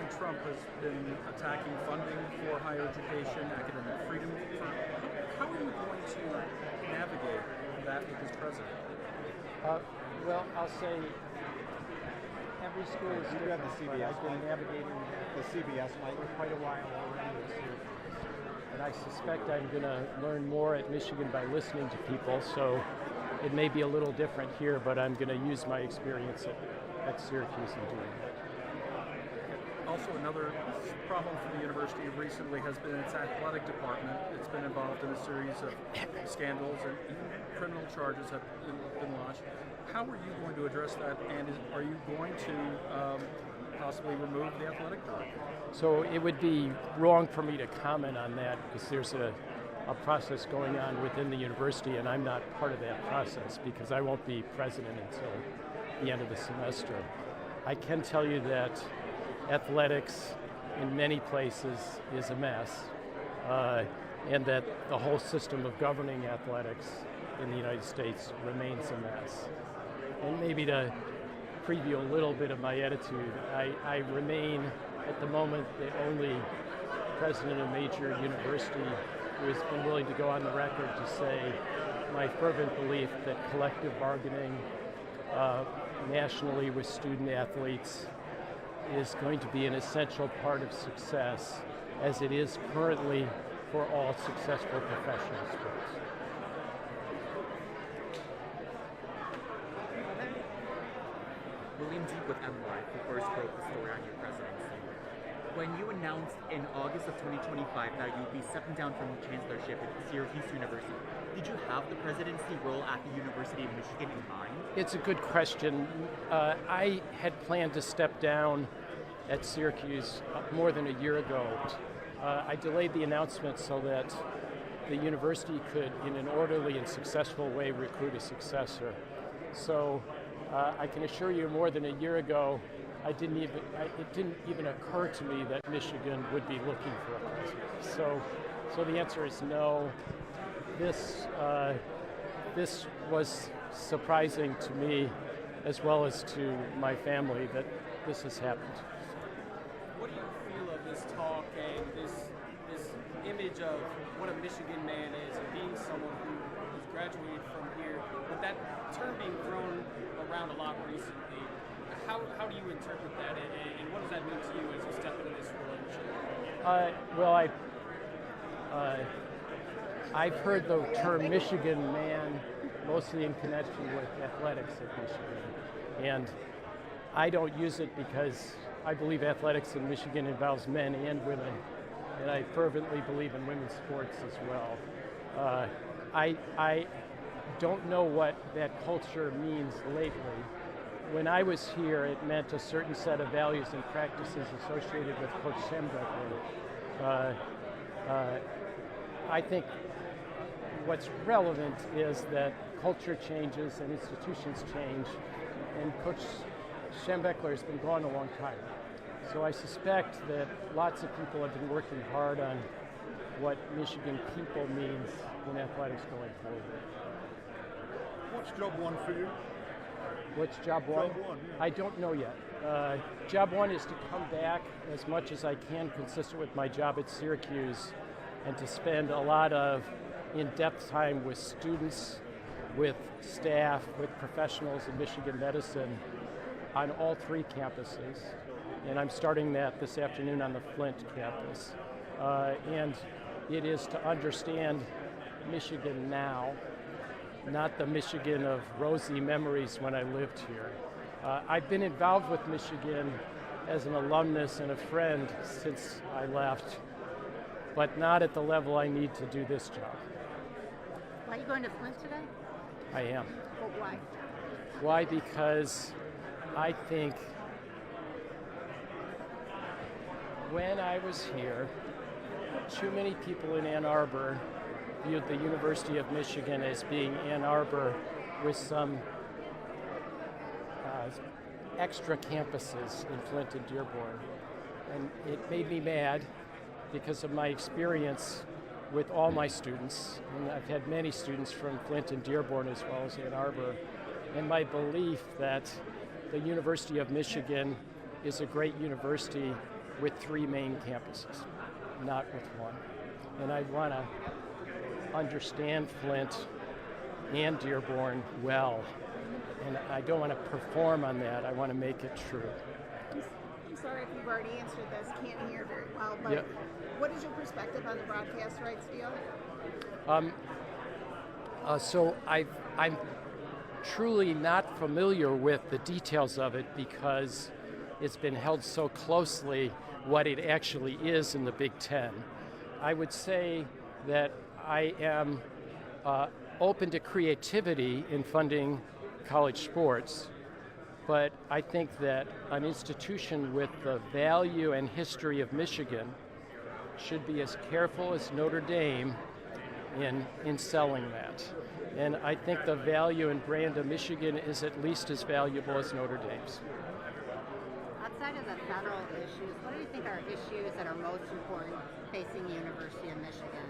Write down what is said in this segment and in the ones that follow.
President Trump has been attacking funding for higher education, academic freedom. How are you going to navigate that with this president? Well, I'll say every school is You different, got the but CBS I've been mic. navigating The CBS mic. for quite a while already at Syracuse. And I suspect I'm going to learn more at Michigan by listening to people, so it may be a little different here, but I'm going to use my experience at Syracuse in doing that. Also, another problem for the university recently has been its athletic department. It's been involved in a series of scandals and criminal charges have been launched. How are you going to address that, and are you going to possibly remove the athletic director? So it would be wrong for me to comment on that because there's a process going on within the university, and I'm not part of that process because I won't be president until the end of the semester. I can tell you that athletics in many places is a mess, and that the whole system of governing athletics in the United States remains a mess. And maybe to preview a little bit of my attitude, I remain at the moment the only president of a major university who has been willing to go on the record to say my fervent belief that collective bargaining nationally with student athletes is going to be an essential part of success, as it is currently for all successful professional sports. William Deep with MY, who first broke the story on your presidency. When you announced in August of 2025 that you'd be stepping down from chancellorship at Syracuse University, did you have the presidency role at the University of Michigan in mind? It's a good question. I had planned to step down at Syracuse more than a year ago. I delayed the announcement so that the university could, in an orderly and successful way, recruit a successor. So I can assure you more than a year ago, it didn't even occur to me that Michigan would be looking for a president. So the answer is no. This was surprising to me as well as to my family that this has happened. What do you feel of this talk and this image of what a Michigan man is and being someone who has graduated from here, with that term being thrown around a lot recently? How do you interpret that, and what does that mean to you as you step into this role in Michigan? Well, I've heard the term Michigan man mostly in connection with athletics at Michigan, and I don't use it because I believe athletics in Michigan involves men and women, and I fervently believe in women's sports as well. I don't know what that culture means lately. When I was here, it meant a certain set of values and practices associated with Coach Schembechler. I think what's relevant is that culture changes and institutions change, and Coach Schembechler has been gone a long time. So I suspect that lots of people have been working hard on what Michigan people means in athletics going forward. What's job one for you? What's job one? Job one, yeah. I don't know yet. Job one is to come back as much as I can, consistent with my job at Syracuse, and to spend a lot of in-depth time with students, with staff, with professionals in Michigan medicine on all three campuses. And I'm starting that this afternoon on the Flint campus. And it is to understand Michigan now, not the Michigan of rosy memories when I lived here. I've been involved with Michigan as an alumnus and a friend since I left, but not at the level I need to do this job. Are you going to Flint today? I am. But why? Why? Because I think when I was here, too many people in Ann Arbor viewed the University of Michigan as being Ann Arbor with some extra campuses in Flint and Dearborn. And it made me mad because of my experience with all my students, and I've had many students from Flint and Dearborn as well as Ann Arbor, and my belief that the University of Michigan is a great university with 3 main campuses, not with one. And I want to understand Flint and Dearborn well. And I don't want to perform on that. I want to make it true. I'm sorry if you've already answered this, can't hear very well, but Yep. what is your perspective on the broadcast rights deal? So I'm truly not familiar with the details of it because it's been held so closely what it actually is in the Big Ten. I would say that I am open to creativity in funding college sports, but I think that an institution with the value and history of Michigan should be as careful as Notre Dame in selling that. And I think the value and brand of Michigan is at least as valuable as Notre Dame's. Outside of the federal issues, what do you think are issues that are most important facing the University of Michigan?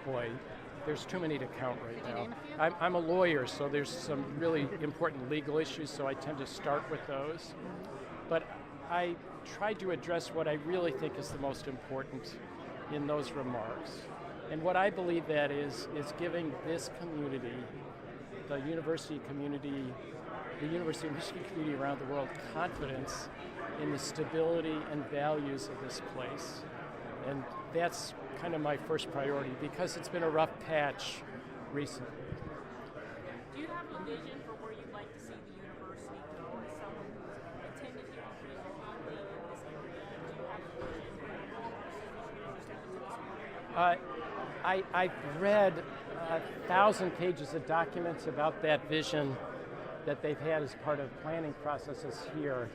Boy, there's too many to count right Could you now. name a few? I'm a lawyer, so there's some really important legal issues, so I tend to start with those. But I tried to address what I really think is the most important in those remarks. And what I believe that is giving this community, the university community, the University of Michigan community around the world, confidence in the stability and values of this place. And that's kind of my first priority because it's been a rough patch recently. Do you have a vision for where you'd like to see the university go as someone who's attended here and raised your family in this area? Do you have a vision for all of us as I've read 1,000 pages of documents about that vision that they've had as part of planning processes here.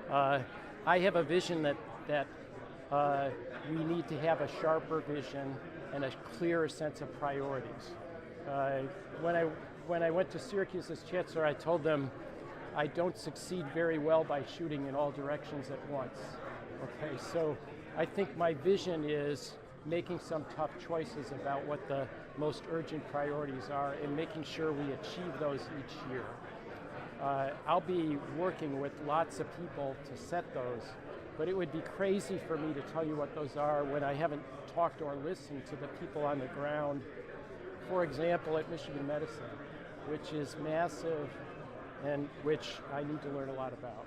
I have a vision that we need to have a sharper vision and a clearer sense of priorities. When I went to Syracuse as chancellor, I told them I don't succeed very well by shooting in all directions at once. Okay, so I think my vision is making some tough choices about what the most urgent priorities are and making sure we achieve those each year. I'll be working with lots of people to set those, but it would be crazy for me to tell you what those are when I haven't talked or listened to the people on the ground. For example, at Michigan Medicine, which is massive and which I need to learn a lot about.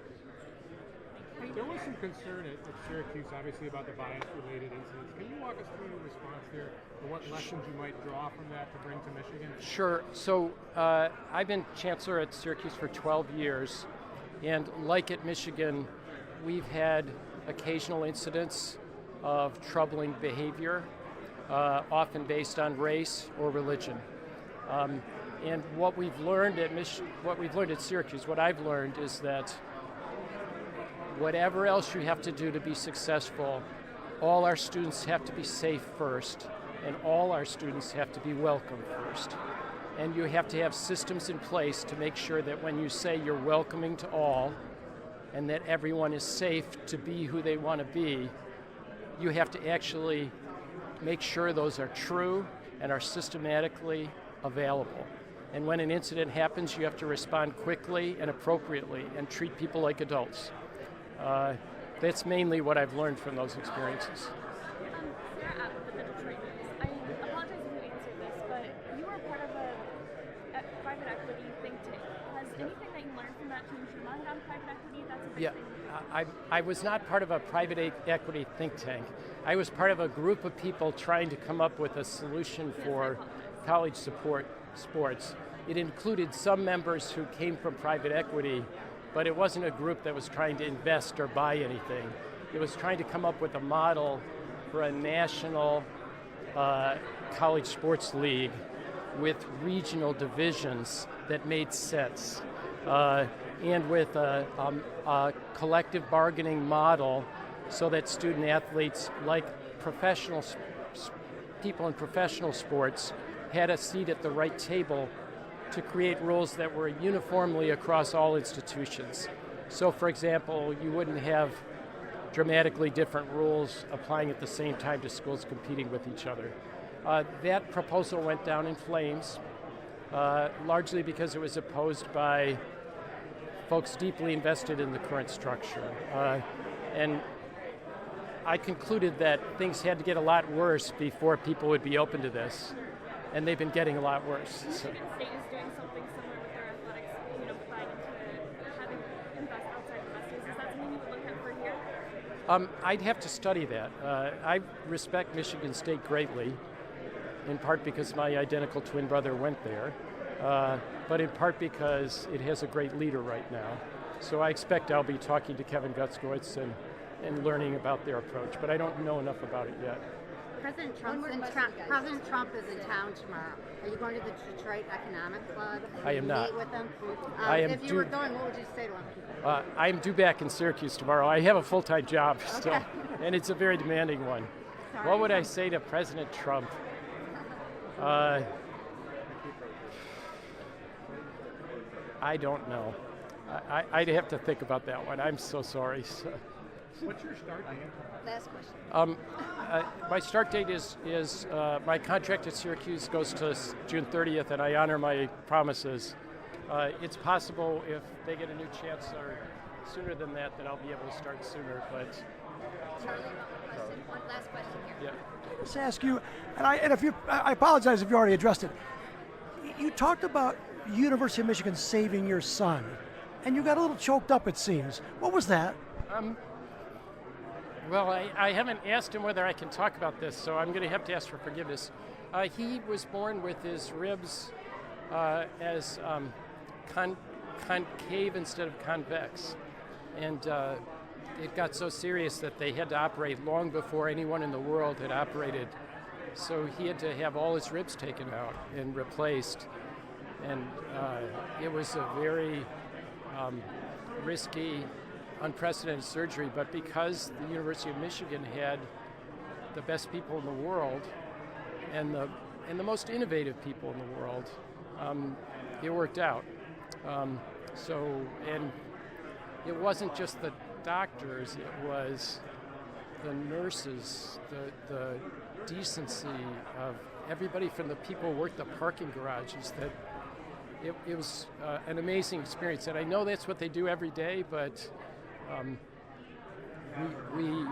There was some concern at Syracuse, obviously, about the bias-related incidents. Can you walk us through your response there, and what lessons you might draw from that to bring to Michigan? Sure. So I've been chancellor at Syracuse for 12 years, and like at Michigan, we've had occasional incidents of troubling behavior, often based on race or religion. And what we've learned at Syracuse, what I've learned is that whatever else you have to do to be successful, all our students have to be safe first, and all our students have to be welcome first. And you have to have systems in place to make sure that when you say you're welcoming to all, and that everyone is safe to be who they want to be, you have to actually make sure those are true and are systematically available. And when an incident happens, you have to respond quickly and appropriately and treat people like adults. That's mainly what I've learned from those experiences. Sarah at the Detroit News. I apologize if you answered this, but you were part of a private equity think tank. Has anything that you learned from that changed your mind on private equity? That's a big thing. I was not part of a private equity think tank. I was part of a group of people trying to come up with a solution for college sports. It included some members who came from private equity, but it wasn't a group that was trying to invest or buy anything. It was trying to come up with a model for a national college sports league with regional divisions that made sense, and with a collective bargaining model so that student athletes, like people in professional sports, had a seat at the right table to create rules that were uniformly across all institutions. So, for example, you wouldn't have dramatically different rules applying at the same time to schools competing with each other. That proposal went down in flames, largely because it was opposed by folks deeply invested in the current structure. And I concluded that things had to get a lot worse before people would be open to this, and they've been getting a lot worse. So. Michigan State is doing something similar with their athletics, buying into having outside investors. Is that something you would look at for here? I'd have to study that. I respect Michigan State greatly, in part because my identical twin brother went there, but in part because it has a great leader right now. So I expect I'll be talking to Kevin Gutzkowitz and learning about their approach, but I don't know enough about it yet. President Trump is in town tomorrow. Are you going to the Detroit Economic Club? I am not. Meet with them? If you were going, what would you say to him? I'm due back in Syracuse tomorrow. I have a full-time job still, and it's a very demanding one. Sorry. What would I say to President Trump? I don't know. I'd have to think about that one. I'm so sorry. What's your start date? Last question. My start date is my contract at Syracuse goes to June 30th, and I honor my promises. It's possible if they get a new chancellor sooner than that I'll be able to start sooner. But Charlie, one last question here. yeah. Let's ask you, and if you, I apologize if you already addressed it. You talked about University of Michigan saving your son, and you got a little choked up, it seems. What was that? Well, I haven't asked him whether I can talk about this, so I'm going to have to ask for forgiveness. He was born with his ribs as concave instead of convex, and it got so serious that they had to operate long before anyone in the world had operated. So he had to have all his ribs taken out and replaced, and it was a very risky, unprecedented surgery, but because the University of Michigan had the best people in the world and the most innovative people in the world, it worked out. And it wasn't just the doctors, it was the nurses, the decency of everybody from the people who worked the parking garages. That it was an amazing experience, and I know that's what they do every day, but we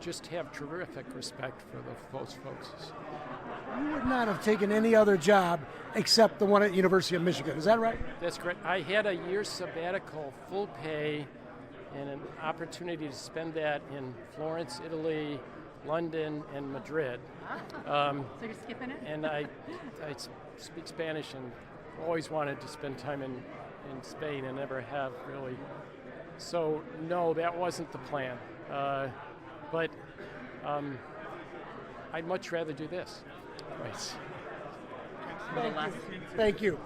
just have terrific respect for those folks. You would not have taken any other job except the one at University of Michigan. Is that right? That's correct. I had a year sabbatical, full pay, and an opportunity to spend that in Florence, Italy, London, and Madrid. So you're skipping it? And I speak Spanish and always wanted to spend time in Spain and never have really. So no, that wasn't the plan. But I'd much rather do this. Right. Thank you.